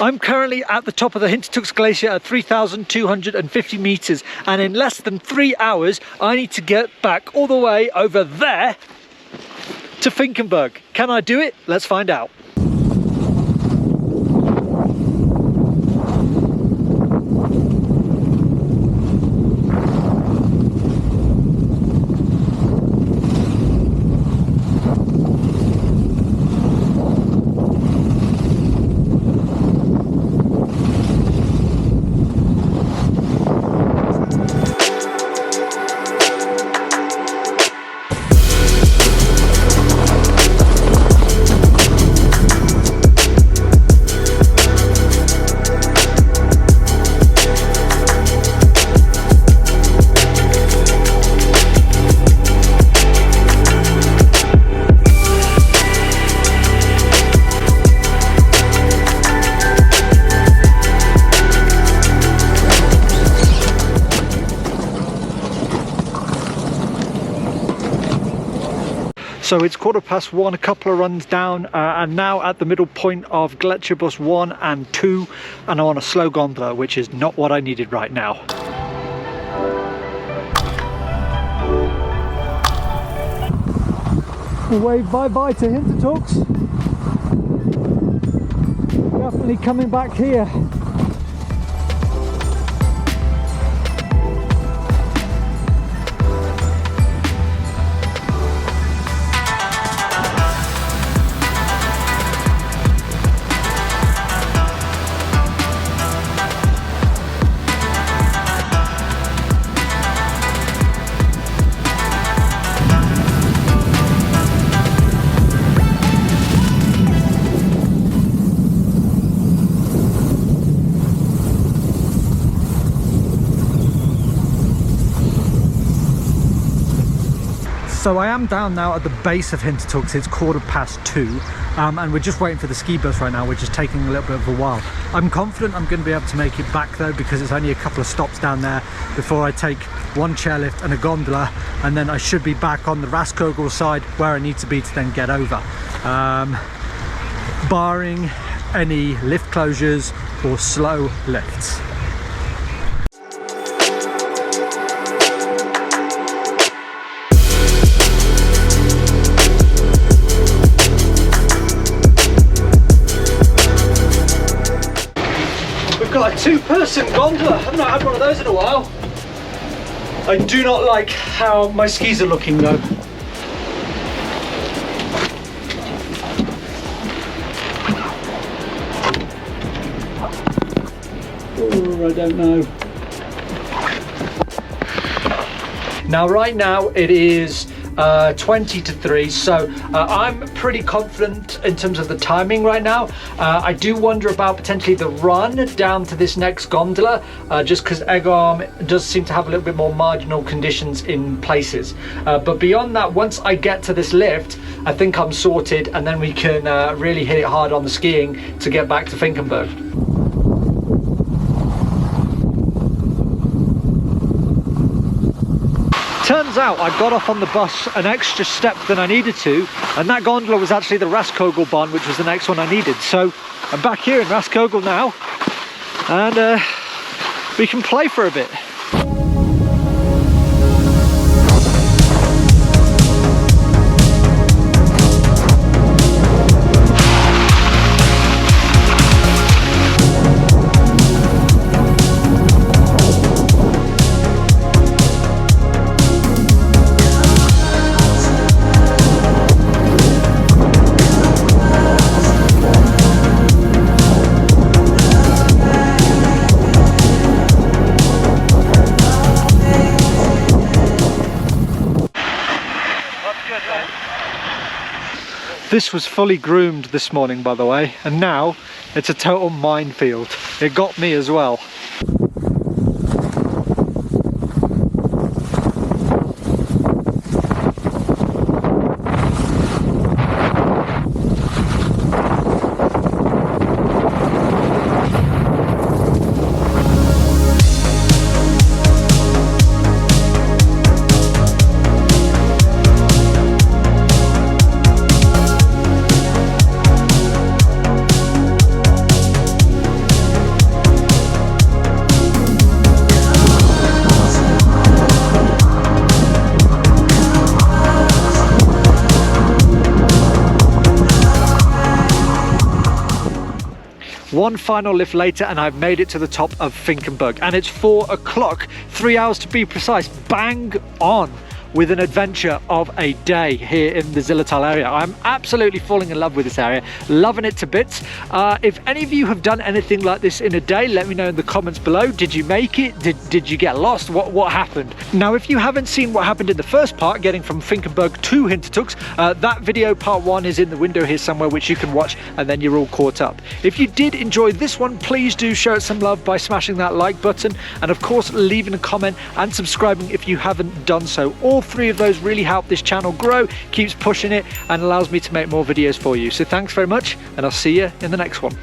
I'm currently at the top of the Hintertux glacier at 3,250 meters, and in less than 3 hours I need to get back all the way over there to Finkenberg. Can I do it? Let's find out. So it's 1:15, a couple of runs down, and now at the middle point of Gletscherbus 1 and 2, and I'm on a slow gondola, which is not what I needed right now. Wave bye-bye to Hintertux. Definitely coming back here. So I am down now at the base of Hintertux. It's 2:15, and we're just waiting for the ski bus right now, which is taking a little bit of a while. I'm confident I'm going to be able to make it back though, because it's only a couple of stops down there before I take one chairlift and a gondola, and then I should be back on the Rastkogl side where I need to be to then get over. Barring any lift closures or slow lifts. Got a two-person gondola. I've not had one of those in a while. I do not like how my skis are looking though. Oh, I don't know. Now right now it is 20 to 3, so I'm pretty confident in terms of the timing right now. I do wonder about potentially the run down to this next gondola, just because Egarm does seem to have a little bit more marginal conditions in places. But beyond that, once I get to this lift, I think I'm sorted, and then we can really hit it hard on the skiing to get back to Finkenberg. Turns out I got off on the bus an extra step than I needed to, and that gondola was actually the Rastkogl one, which was the next one I needed. So I'm back here in Rastkogl now, and we can play for a bit. This was fully groomed this morning, by the way, and now it's a total minefield. It got me as well. One final lift later and I've made it to the top of Finkenberg, and it's 4 o'clock, 3 hours to be precise, bang on with an adventure of a day here in the Zillertal area. I'm absolutely falling in love with this area, loving it to bits. If any of you have done anything like this in a day, let me know in the comments below. Did you make it? Did you get lost? What happened? Now, if you haven't seen what happened in the first part, getting from Finkenberg to Hintertux, that video part 1 is in the window here somewhere, which you can watch, and then you're all caught up. If you did enjoy this one, please do show it some love by smashing that like button, and of course leaving a comment and subscribing if you haven't done so. All 3 of those really help this channel grow, keeps pushing it, and allows me to make more videos for you. So thanks very much, and I'll see you in the next one.